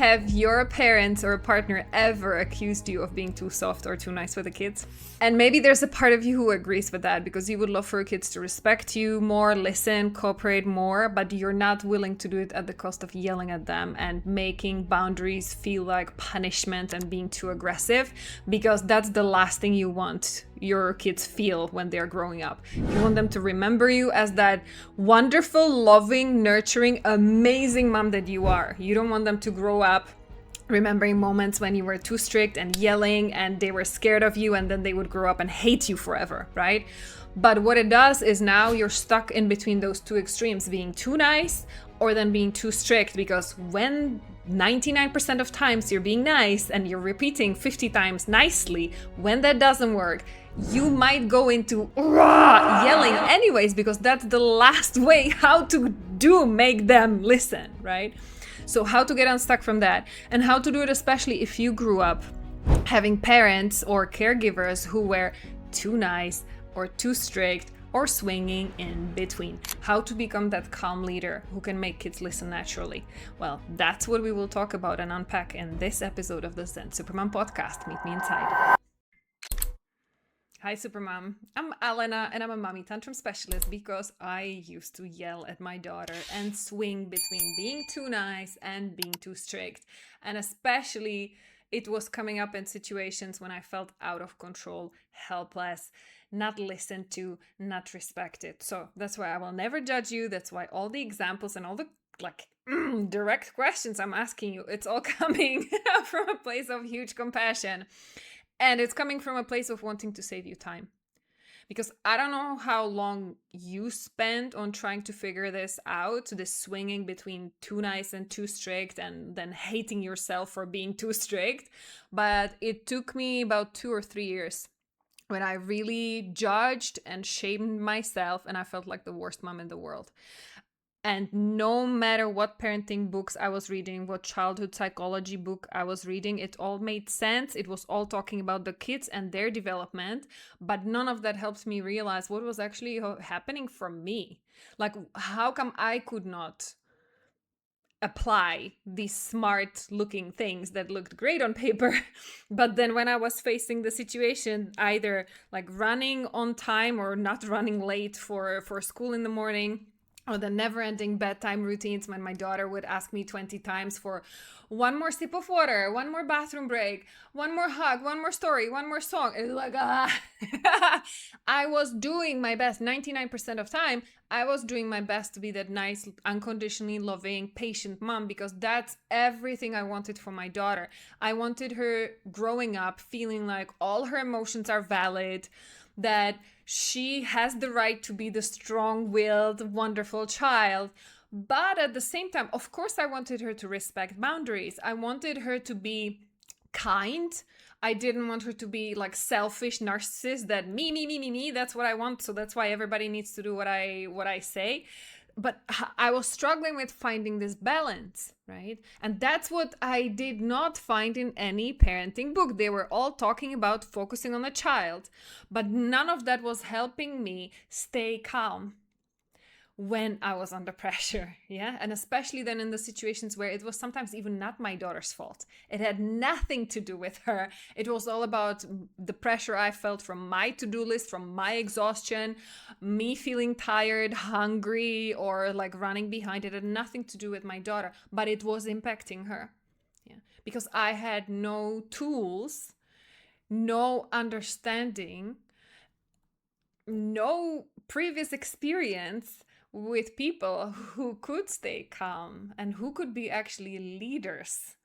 Have your parents or partner ever accused you of being too soft or too nice with the kids? And maybe there's a part of you who agrees with that because you would love for your kids to respect you more, listen, cooperate more, but you're not willing to do it at the cost of yelling at them and making boundaries feel like punishment and being too aggressive, because that's the last thing you want your kids feel when they're growing up. You want them to remember you as that wonderful, loving, nurturing, amazing mom that you are. You don't want them to grow up remembering moments when you were too strict and yelling and they were scared of you, and then they would grow up and hate you forever, right? But what it does is now you're stuck in between those two extremes, being too nice or then being too strict, because when 99% of times you're being nice and you're repeating 50 times nicely, when that doesn't work, you might go into yelling anyways, because that's the last way how to make them listen, right? So how to get unstuck from that, and how to do it especially if you grew up having parents or caregivers who were too nice or too strict or swinging in between. How to become that calm leader who can make kids listen naturally. Well, that's what we will talk about and unpack in this episode of the Zen Supermom podcast. Meet me inside. Hi Supermom, I'm Alena and I'm a mommy tantrum specialist because I used to yell at my daughter and swing between being too nice and being too strict. And especially it was coming up in situations when I felt out of control, helpless, not listened to, not respected. So that's why I will never judge you. That's why all the examples and all the direct questions I'm asking you, it's all coming from a place of huge compassion. And it's coming from a place of wanting to save you time. Because I don't know how long you spent on trying to figure this out, this swinging between too nice and too strict, and then hating yourself for being too strict. But it took me about 2 or 3 years when I really judged and shamed myself, and I felt like the worst mom in the world. And no matter what parenting books I was reading, what childhood psychology book I was reading, it all made sense. It was all talking about the kids and their development, but none of that helped me realize what was actually happening for me. Like, how come I could not apply these smart looking things that looked great on paper, but then when I was facing the situation, either like running on time or not running late for school in the morning, or the never-ending bedtime routines when my daughter would ask me 20 times for one more sip of water, one more bathroom break, one more hug, one more story, one more song. It was like, I was doing my best. 99% of time, I was doing my best to be that nice, unconditionally loving, patient mom, because that's everything I wanted for my daughter. I wanted her growing up feeling like all her emotions are valid, that she has the right to be the strong-willed, wonderful child. But at the same time, of course, I wanted her to respect boundaries. I wanted her to be kind. I didn't want her to be like selfish narcissist that me, that's what I want. So that's why everybody needs to do what I say. But I was struggling with finding this balance, right? And that's what I did not find in any parenting book. They were all talking about focusing on the child, but none of that was helping me stay calm when I was under pressure, yeah? And especially then in the situations where it was sometimes even not my daughter's fault. It had nothing to do with her. It was all about the pressure I felt from my to-do list, from my exhaustion, me feeling tired, hungry, or like running behind. It had nothing to do with my daughter, but it was impacting her, yeah? Because I had no tools, no understanding, no previous experience with people who could stay calm and who could be actually leaders,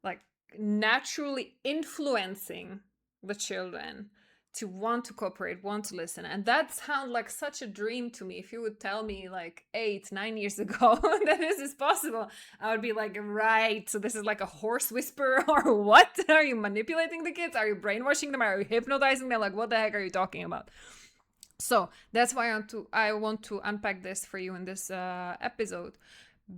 like naturally influencing the children to want to cooperate, want to listen. And that sounds like such a dream to me. If you would tell me like 8-9 years ago that this is possible, I would be like, right, so this is like a horse whisperer or what? Are you manipulating the kids? Are you brainwashing them? Are you hypnotizing them? Like, what the heck are you talking about? So that's why I want to unpack this for you in this episode,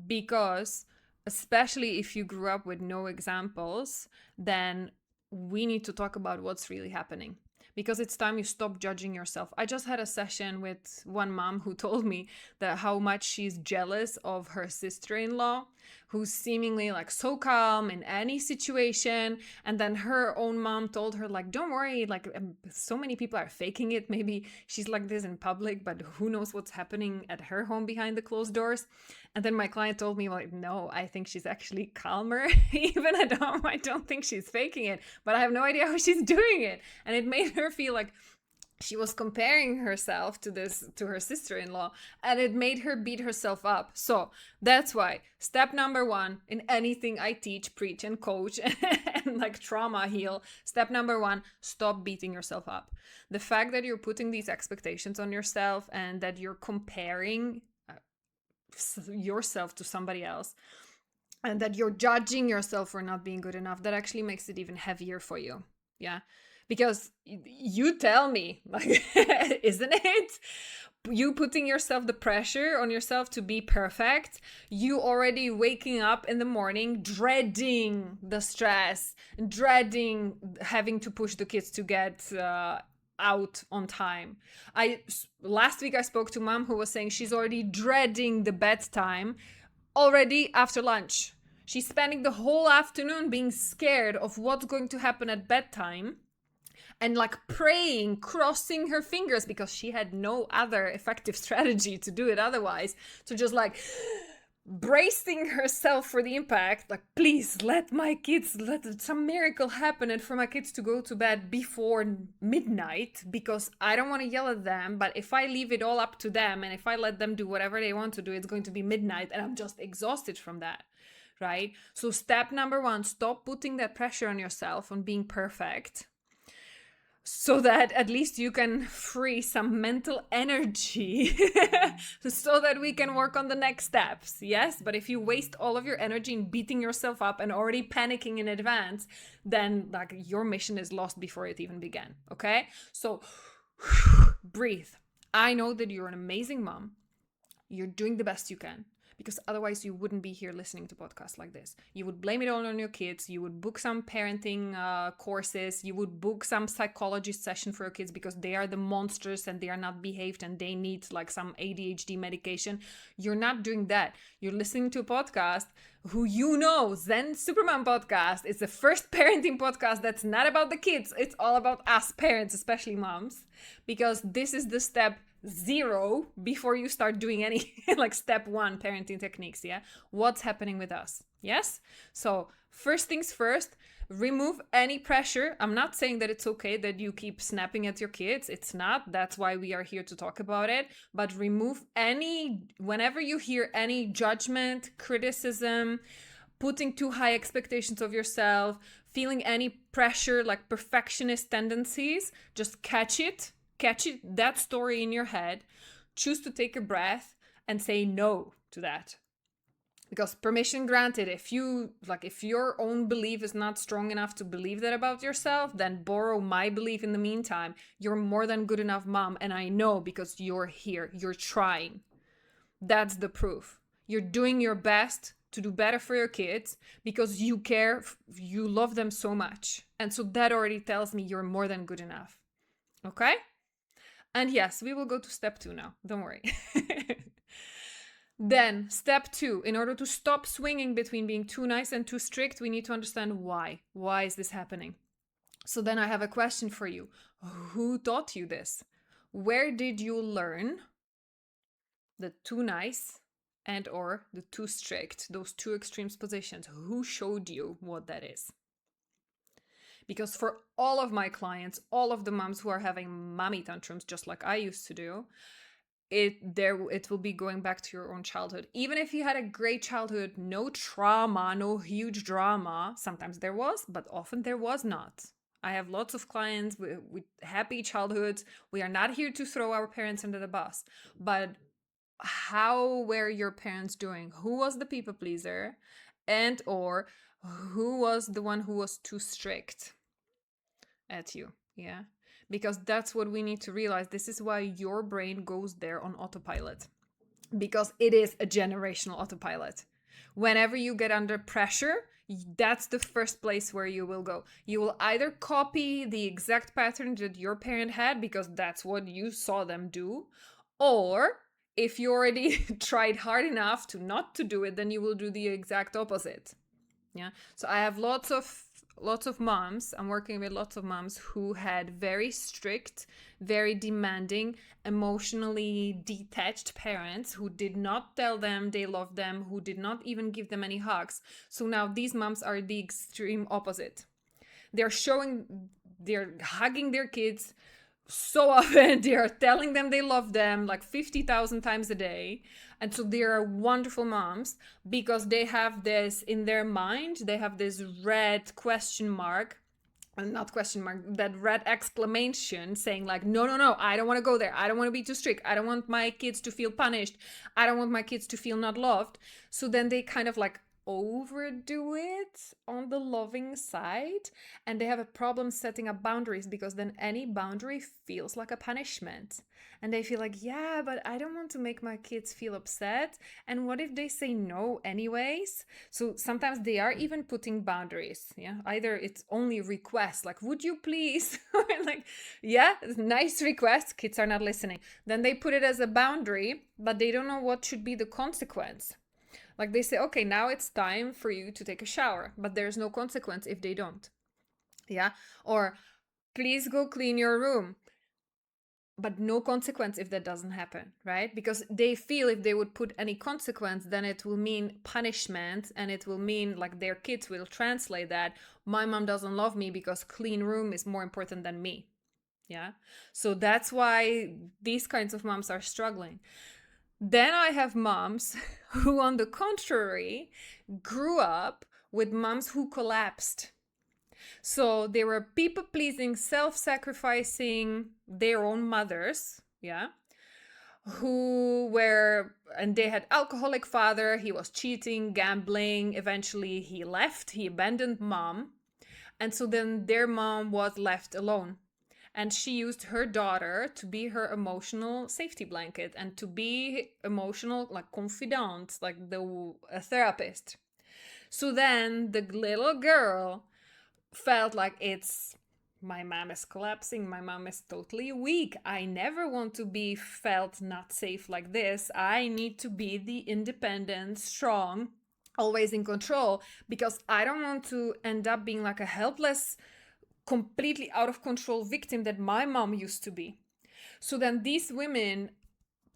because especially if you grew up with no examples, then we need to talk about what's really happening, because it's time you stop judging yourself. I just had a session with one mom who told me that how much she's jealous of her sister-in-law who's seemingly like so calm in any situation. And then her own mom told her, like, don't worry, like so many people are faking it. Maybe she's like this in public, but who knows what's happening at her home behind the closed doors. And then my client told me, like, no, I think she's actually calmer even at home. I don't think she's faking it, but I have no idea how she's doing it. And it made her feel like she was comparing herself to her sister-in-law, and it made her beat herself up. So that's why step number 1 in anything I teach, preach, and coach and like trauma heal, step number 1, stop beating yourself up. The fact that you're putting these expectations on yourself and that you're comparing yourself to somebody else and that you're judging yourself for not being good enough, that actually makes it even heavier for you. Yeah. Because you tell me, like, isn't it? You putting yourself the pressure on yourself to be perfect, you already waking up in the morning, dreading the stress, dreading having to push the kids to get out on time. Last week I spoke to mom who was saying she's already dreading the bedtime already after lunch. She's spending the whole afternoon being scared of what's going to happen at bedtime. And like praying, crossing her fingers because she had no other effective strategy to do it otherwise. So just like bracing herself for the impact, like, please let some miracle happen and for my kids to go to bed before midnight, because I don't want to yell at them. But if I leave it all up to them and if I let them do whatever they want to do, it's going to be midnight and I'm just exhausted from that. Right? So step number 1, stop putting that pressure on yourself on being perfect, so that at least you can free some mental energy so that we can work on the next steps. Yes, but if you waste all of your energy in beating yourself up and already panicking in advance, then like your mission is lost before it even began. Okay, so breathe. I know that you're an amazing mom. You're doing the best you can, because otherwise you wouldn't be here listening to podcasts like this. You would blame it all on your kids. You would book some parenting courses. You would book some psychologist session for your kids because they are the monsters and they are not behaved and they need like some ADHD medication. You're not doing that. You're listening to a podcast who, you know, Zen Supermom podcast is the first parenting podcast that's not about the kids. It's all about us parents, especially moms, because this is the step 0 before you start doing any like step 1 parenting techniques. Yeah, what's happening with us? Yes, so first things first, remove any pressure. I'm not saying that it's okay that you keep snapping at your kids. It's not. That's why we are here to talk about it. But remove whenever you hear any judgment, criticism, putting too high expectations of yourself, feeling any pressure like perfectionist tendencies, just catch that story in your head, choose to take a breath and say no to that. Because permission granted, if your own belief is not strong enough to believe that about yourself, then borrow my belief in the meantime. You're more than good enough, mom, and I know because you're here, you're trying. That's the proof. You're doing your best to do better for your kids because you care, you love them so much. And so that already tells me you're more than good enough. Okay? And yes, we will go to step 2 now. Don't worry. Then step 2, in order to stop swinging between being too nice and too strict, we need to understand why. Why is this happening? So then I have a question for you. Who taught you this? Where did you learn the too nice and or the too strict, those two extremes positions? Who showed you what that is? Because for all of my clients, all of the moms who are having mommy tantrums, just like I used to do, it will be going back to your own childhood. Even if you had a great childhood, no trauma, no huge drama, sometimes there was, but often there was not. I have lots of clients with happy childhoods. We are not here to throw our parents under the bus, but how were your parents doing? Who was the people pleaser, and or who was the one who was too strict at you? Yeah, because that's what we need to realize. This is why your brain goes there on autopilot, because it is a generational autopilot. Whenever you get under pressure, that's the first place where you will go. You will either copy the exact pattern that your parent had because that's what you saw them do, or if you already tried hard enough to not to do it, then you will do the exact opposite. Yeah. So I have lots of moms. I'm working with lots of moms who had very strict, very demanding, emotionally detached parents who did not tell them they loved them, who did not even give them any hugs. So now these moms are the extreme opposite. They're hugging their kids so often. They are telling them they love them like 50,000 times a day. And so they are wonderful moms because they have this in their mind. They have this red question mark, not question mark, that red exclamation saying like, no, I don't want to go there. I don't want to be too strict. I don't want my kids to feel punished. I don't want my kids to feel not loved. So then they kind of like overdo it on the loving side, and they have a problem setting up boundaries because then any boundary feels like a punishment, and they feel like, yeah, but I don't want to make my kids feel upset, and what if they say no anyways? So sometimes they are even putting boundaries. Yeah, either it's only requests like, would you please? Like, yeah, nice request, kids are not listening. Then they put it as a boundary, but they don't know what should be the consequence. Like they say, okay, now it's time for you to take a shower, but there's no consequence if they don't. Yeah. Or please go clean your room, but no consequence if that doesn't happen, right? Because they feel if they would put any consequence, then it will mean punishment, and it will mean like their kids will translate that my mom doesn't love me because clean room is more important than me. Yeah. So that's why these kinds of moms are struggling. Then I have moms who, on the contrary, grew up with moms who collapsed. So they were people-pleasing, self-sacrificing, their own mothers, yeah, and they had alcoholic father, he was cheating, gambling, eventually he left, he abandoned mom, and so then their mom was left alone. And she used her daughter to be her emotional safety blanket and to be emotional, like confidant, like a therapist. So then the little girl felt like my mom is collapsing. My mom is totally weak. I never want to be felt not safe like this. I need to be the independent, strong, always in control, because I don't want to end up being like a helpless, completely out of control victim that my mom used to be. So then these women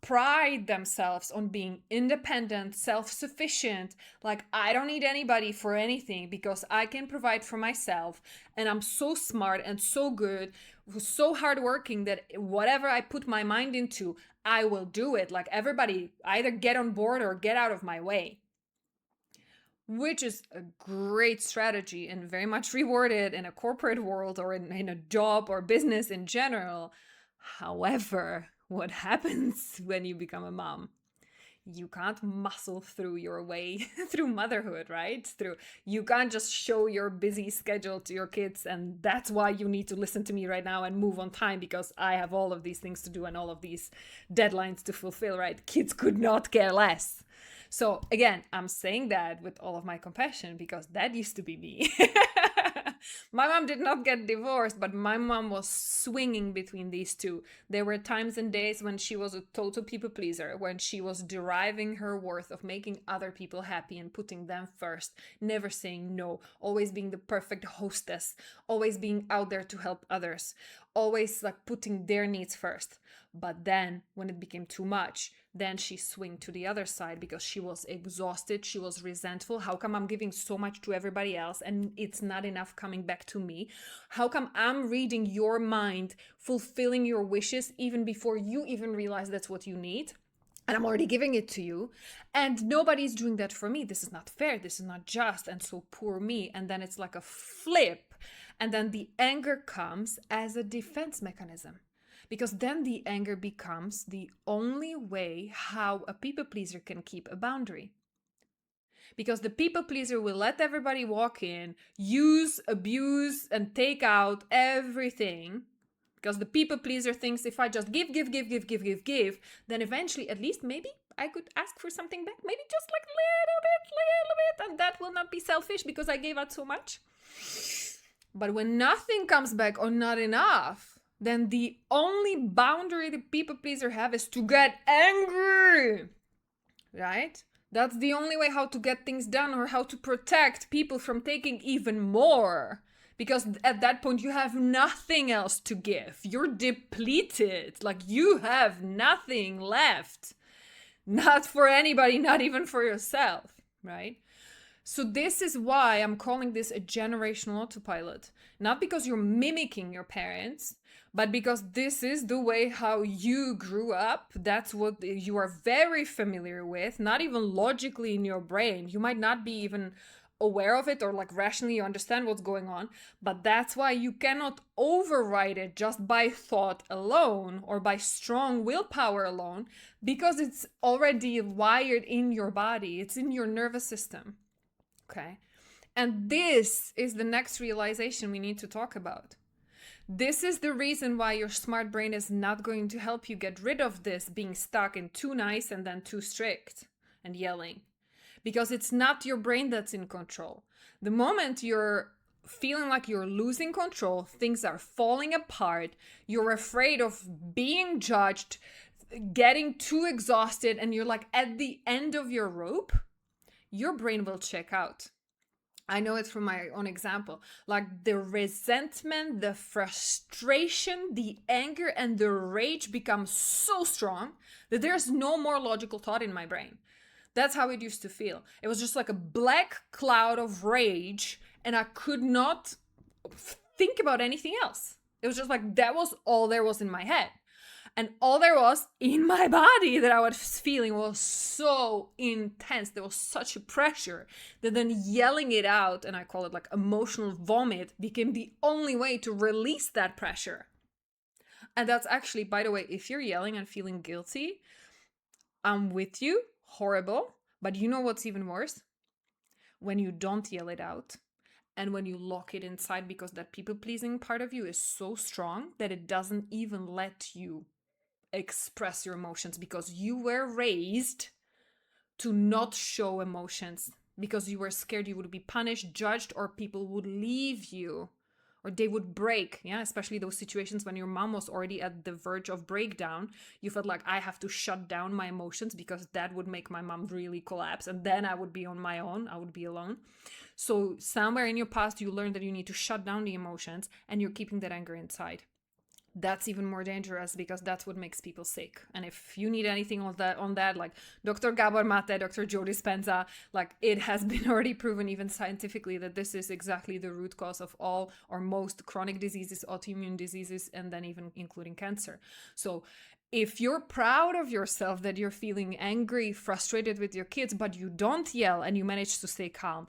pride themselves on being independent, self-sufficient, like I don't need anybody for anything because I can provide for myself, and I'm so smart and so good, so hardworking that whatever I put my mind into, I will do it. Like everybody either get on board or get out of my way. Which is a great strategy and very much rewarded in a corporate world or in a job or business in general. However, what happens when you become a mom? You can't muscle through your way through motherhood, right? You can't just show your busy schedule to your kids, and that's why you need to listen to me right now and move on time because I have all of these things to do and all of these deadlines to fulfill, right? Kids could not care less. So again, I'm saying that with all of my compassion because that used to be me. My mom did not get divorced, but my mom was swinging between these two. There were times and days when she was a total people pleaser, when she was deriving her worth of making other people happy and putting them first, never saying no, always being the perfect hostess, always being out there to help others, always like putting their needs first. But then when it became too much, then she swung to the other side because she was exhausted, she was resentful. How come I'm giving so much to everybody else and it's not enough coming back to me? How come I'm reading your mind, fulfilling your wishes even before you even realize that's what you need? And I'm already giving it to you. And nobody's doing that for me. This is not fair. This is not just. And so poor me. And then it's like a flip. And then the anger comes as a defense mechanism. Because then the anger becomes the only way how a people pleaser can keep a boundary. Because the people pleaser will let everybody walk in, use, abuse, and take out everything. Because the people pleaser thinks if I just give, then eventually, at least maybe I could ask for something back. Maybe just like little bit, and that will not be selfish because I gave out so much. But when nothing comes back or not enough, then the only boundary the people pleaser have is to get angry, right? That's the only way how to get things done, or how to protect people from taking even more. Because at that point, you have nothing else to give. You're depleted. Like, you have nothing left. Not for anybody, not even for yourself, right? So this is why I'm calling this a generational autopilot. Not because you're mimicking your parents, but because this is the way how you grew up. That's what you are very familiar with, not even logically in your brain. You might not be even aware of it, or like rationally you understand what's going on, but that's why you cannot override it just by thought alone or by strong willpower alone, because it's already wired in your body. It's in your nervous system. Okay. And this is the next realization we need to talk about. This is the reason why your smart brain is not going to help you get rid of this being stuck in too nice and then too strict and yelling. Because it's not your brain that's in control. The moment you're feeling like you're losing control, things are falling apart, you're afraid of being judged, getting too exhausted, and you're like at the end of your rope, your brain will check out. I know it from my own example. Like, the resentment, the frustration, the anger, and the rage become so strong that there's no more logical thought in my brain. That's how it used to feel. It was just like a black cloud of rage, and I could not think about anything else. It was just like that was all there was in my head. And all there was in my body that I was feeling was so intense. There was such a pressure that then yelling it out, and I call it like emotional vomit, became the only way to release that pressure. And that's actually, by the way, if you're yelling and feeling guilty, I'm with you, horrible. But you know what's even worse? When you don't yell it out, and when you lock it inside, because that people-pleasing part of you is so strong that it doesn't even let you express your emotions, because you were raised to not show emotions, because you were scared you would be punished, judged, or people would leave you, or they would break. Yeah, especially those situations when your mom was already at the verge of breakdown. You felt like, I have to shut down my emotions because that would make my mom really collapse, and then I would be on my own, I would be alone. So somewhere in your past you learned that you need to shut down the emotions, and you're keeping that anger inside. That's even more dangerous, because that's what makes people sick. And if you need anything on that, like Dr. Gabor Mate, Dr. Joe Dispenza, like, it has been already proven even scientifically that this is exactly the root cause of all or most chronic diseases, autoimmune diseases, and then even including cancer. So if you're proud of yourself that you're feeling angry, frustrated with your kids, but you don't yell and you manage to stay calm,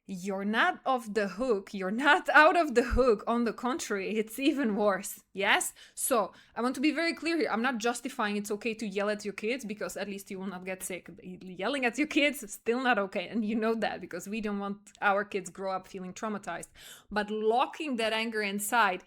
you're not off the hook. You're not out of the hook. On the contrary, it's even worse. Yes? So I want to be very clear here. I'm not justifying it's okay to yell at your kids, because at least you will not get sick. Yelling at your kids is still not okay. And you know that, because we don't want our kids grow up feeling traumatized. But locking that anger inside,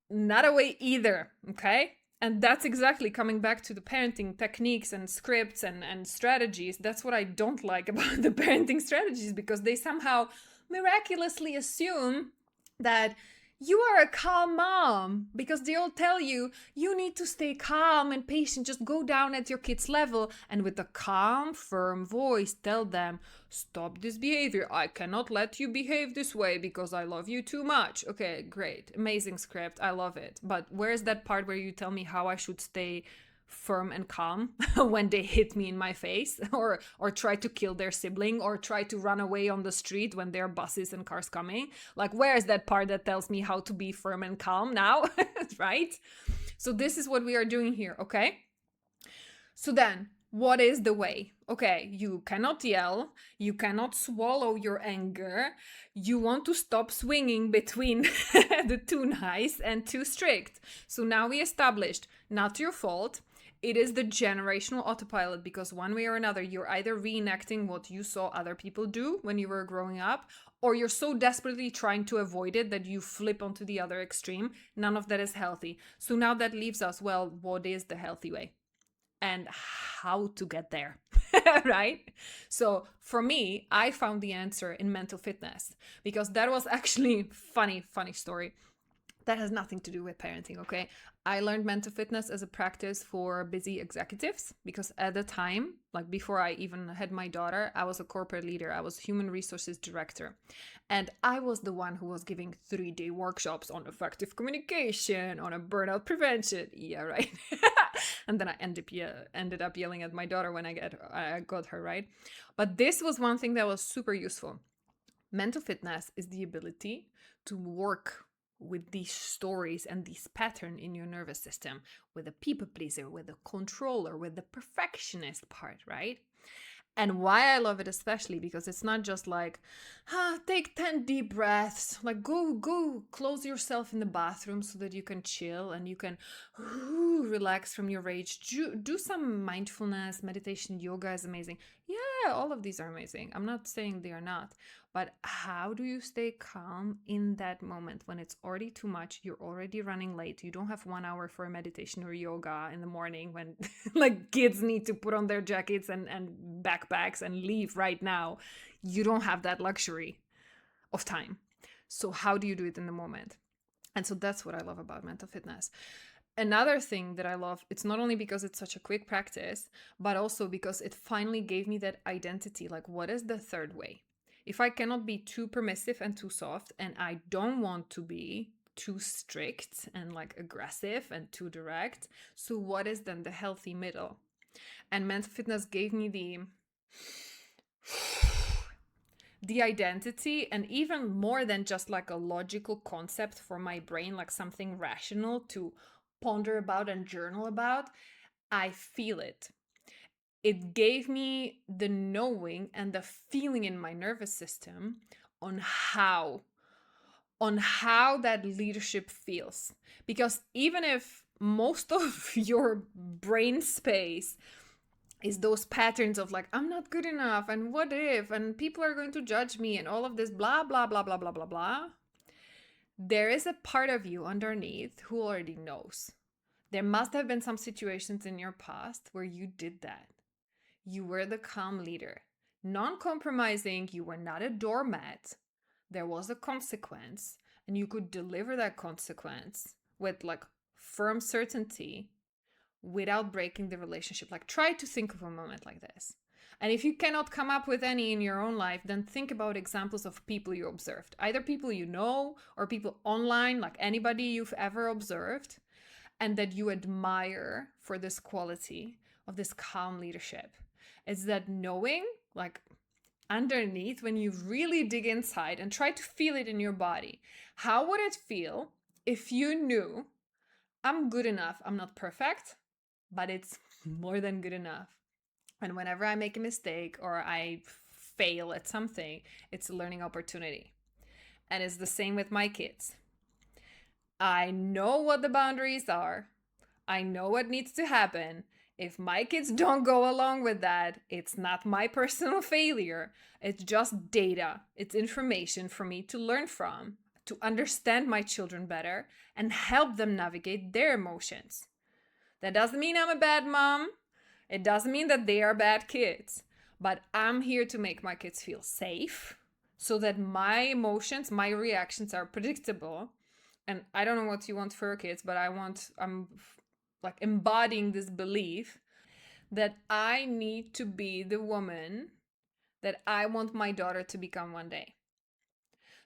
not a way either. Okay? And that's exactly coming back to the parenting techniques and scripts and strategies. That's what I don't like about the parenting strategies, because they somehow miraculously assume that you are a calm mom, because they all tell you, you need to stay calm and patient, just go down at your kid's level, and with a calm, firm voice tell them, stop this behavior, I cannot let you behave this way because I love you too much. Okay, great, amazing script, I love it. But where's that part where you tell me how I should stay firm and calm when they hit me in my face, or try to kill their sibling, or try to run away on the street when there are buses and cars coming? Like, where is that part that tells me how to be firm and calm now? Right? So this is what we are doing here. Okay, so then what is the way? Okay, you cannot yell, you cannot swallow your anger, you want to stop swinging between the too nice and too strict. So now we established, not your fault. It is the generational autopilot, because one way or another, you're either reenacting what you saw other people do when you were growing up, or you're so desperately trying to avoid it that you flip onto the other extreme. None of that is healthy. So now that leaves us, well, what is the healthy way? And how to get there, right? So for me, I found the answer in mental fitness, because that was actually funny story. That has nothing to do with parenting, okay? I learned mental fitness as a practice for busy executives because at the time, like before I even had my daughter, I was a corporate leader. I was human resources director. And I was the one who was giving 3-day workshops on effective communication, on a burnout prevention. Yeah, right. And then I ended up yelling at my daughter when I got her, right? But this was one thing that was super useful. Mental fitness is the ability to work with these stories and these patterns in your nervous system, with the people pleaser, with the controller, with the perfectionist part, right? And why I love it especially because it's not just like, take 10 deep breaths, like go close yourself in the bathroom so that you can chill and you can relax from your rage. Do some mindfulness, meditation, yoga is amazing. Yeah, all of these are amazing. I'm not saying they are not. But how do you stay calm in that moment when it's already too much? You're already running late. You don't have 1 hour for a meditation or yoga in the morning when like kids need to put on their jackets and backpacks and leave right now. You don't have that luxury of time. So how do you do it in the moment? And so that's what I love about mental fitness. Another thing that I love, it's not only because it's such a quick practice, but also because it finally gave me that identity. Like, what is the third way? If I cannot be too permissive and too soft, and I don't want to be too strict and like aggressive and too direct, so what is then the healthy middle? And mental fitness gave me the identity, and even more than just like a logical concept for my brain, like something rational to ponder about and journal about. I feel it. It gave me the knowing and the feeling in my nervous system on how that leadership feels. Because even if most of your brain space is those patterns of like, I'm not good enough, and what if, and people are going to judge me, and all of this blah, blah, blah, blah, blah, blah, blah, there is a part of you underneath who already knows. There must have been some situations in your past where you did that. You were the calm leader, non-compromising. You were not a doormat. There was a consequence, and you could deliver that consequence with like firm certainty without breaking the relationship. Like, try to think of a moment like this. And if you cannot come up with any in your own life, then think about examples of people you observed, either people you know or people online, like anybody you've ever observed, and that you admire for this quality of this calm leadership. It's that knowing, like underneath, when you really dig inside and try to feel it in your body, how would it feel if you knew, I'm good enough, I'm not perfect, but it's more than good enough. And whenever I make a mistake or I fail at something, it's a learning opportunity. And it's the same with my kids. I know what the boundaries are. I know what needs to happen. If my kids don't go along with that, it's not my personal failure. It's just data. It's information for me to learn from, to understand my children better and help them navigate their emotions. That doesn't mean I'm a bad mom. It doesn't mean that they are bad kids. But I'm here to make my kids feel safe so that my emotions, my reactions are predictable. And I don't know what you want for your kids, but I'm like embodying this belief that I need to be the woman that I want my daughter to become one day.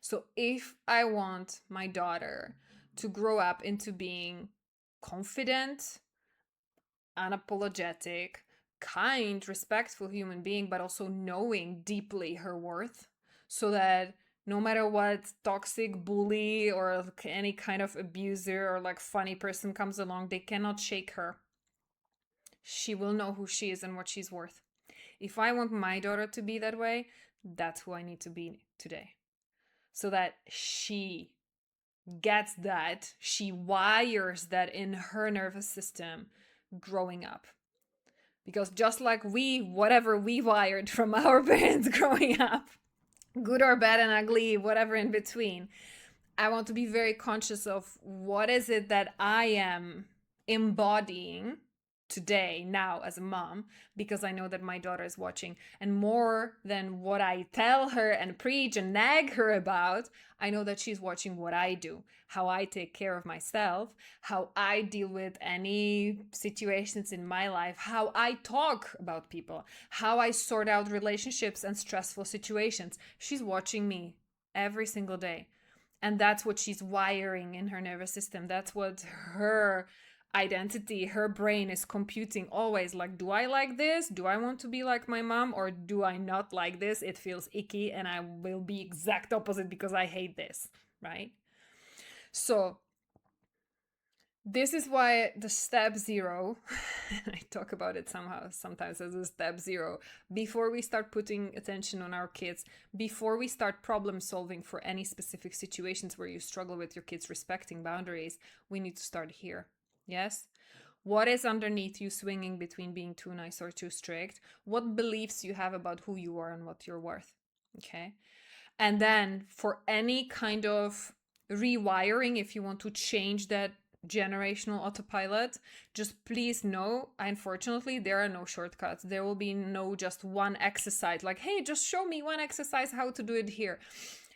So if I want my daughter to grow up into being confident, unapologetic, kind, respectful human being, but also knowing deeply her worth, so that no matter what toxic bully or any kind of abuser or like funny person comes along, they cannot shake her. She will know who she is and what she's worth. If I want my daughter to be that way, that's who I need to be today. So that she gets that, she wires that in her nervous system growing up. Because just like whatever we wired from our parents growing up, good or bad and ugly, whatever in between, I want to be very conscious of what is it that I am embodying today, now as a mom, because I know that my daughter is watching. And more than what I tell her and preach and nag her about, I know that she's watching what I do, how I take care of myself, how I deal with any situations in my life, how I talk about people, how I sort out relationships and stressful situations. She's watching me every single day. And that's what she's wiring in her nervous system. That's what her identity, her brain is computing always. Like, do I like this? Do I want to be like my mom? Or do I not like this? It feels icky and I will be exact opposite because I hate this, right? So this is why the step zero, I talk about it sometimes as a step zero, before we start putting attention on our kids, before we start problem solving for any specific situations where you struggle with your kids respecting boundaries, we need to start here. Yes? What is underneath you swinging between being too nice or too strict? What beliefs you have about who you are and what you're worth? Okay? And then for any kind of rewiring, if you want to change that generational autopilot, just please know, unfortunately, there are no shortcuts. There will be no just one exercise like, hey, just show me one exercise how to do it here.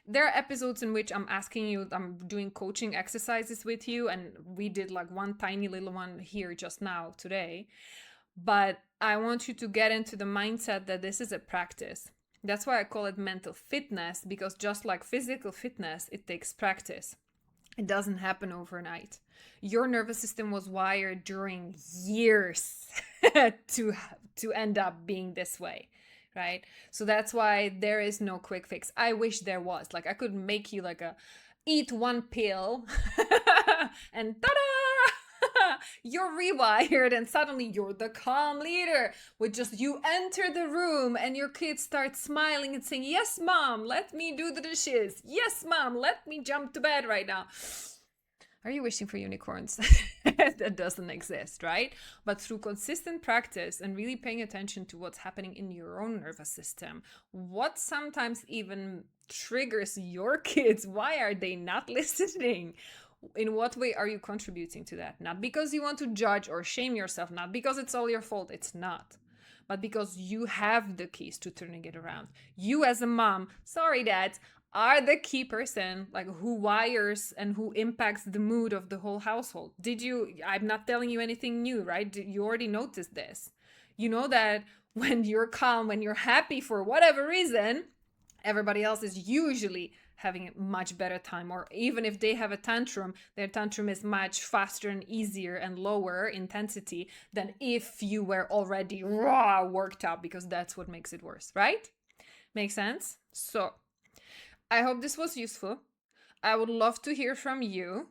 There are episodes in which I'm asking you, I'm doing coaching exercises with you, and we did like one tiny little one here just now today. But I want you to get into the mindset that this is a practice. That's why I call it mental fitness, because just like physical fitness, it takes practice. It doesn't happen overnight. Your nervous system was wired during years to end up being this way, right? So that's why there is no quick fix. I wish there was. Like, I could make you like eat one pill and ta-da! You're rewired and suddenly you're the calm leader. With just you enter the room and your kids start smiling and saying, yes, mom, let me do the dishes. Yes, mom, let me jump to bed right now. Are you wishing for unicorns? That doesn't exist, right? But through consistent practice and really paying attention to what's happening in your own nervous system, what sometimes even triggers your kids, why are they not listening? In what way are you contributing to that? Not because you want to judge or shame yourself, not because it's all your fault, it's not. But because you have the keys to turning it around. You as a mom, sorry dad, are the key person, like who wires and who impacts the mood of the whole household. I'm not telling you anything new, right? You already noticed this. You know that when you're calm, when you're happy for whatever reason, everybody else is usually having a much better time. Or even if they have a tantrum, their tantrum is much faster and easier and lower intensity than if you were already raw worked up, because that's what makes it worse, right? Make sense? So I hope this was useful. I would love to hear from you.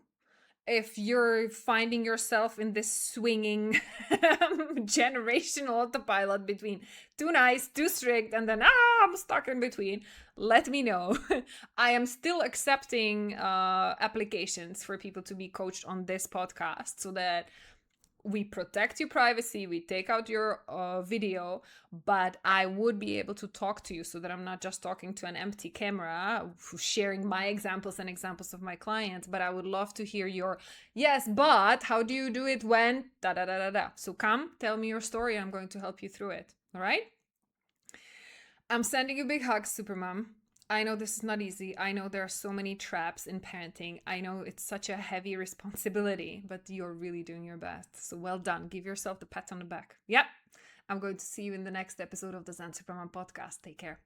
If you're finding yourself in this swinging generational autopilot between too nice, too strict, and then I'm stuck in between, let me know. I am still accepting applications for people to be coached on this podcast so that we protect your privacy, we take out your video, but I would be able to talk to you so that I'm not just talking to an empty camera, sharing my examples and examples of my clients, but I would love to hear your, yes, but how do you do it when, da-da-da-da-da. So come, tell me your story. I'm going to help you through it, all right? I'm sending you big hugs, Supermom. I know this is not easy. I know there are so many traps in parenting. I know it's such a heavy responsibility, but you're really doing your best. So well done. Give yourself the pat on the back. Yep. I'm going to see you in the next episode of the Zen Supermom podcast. Take care.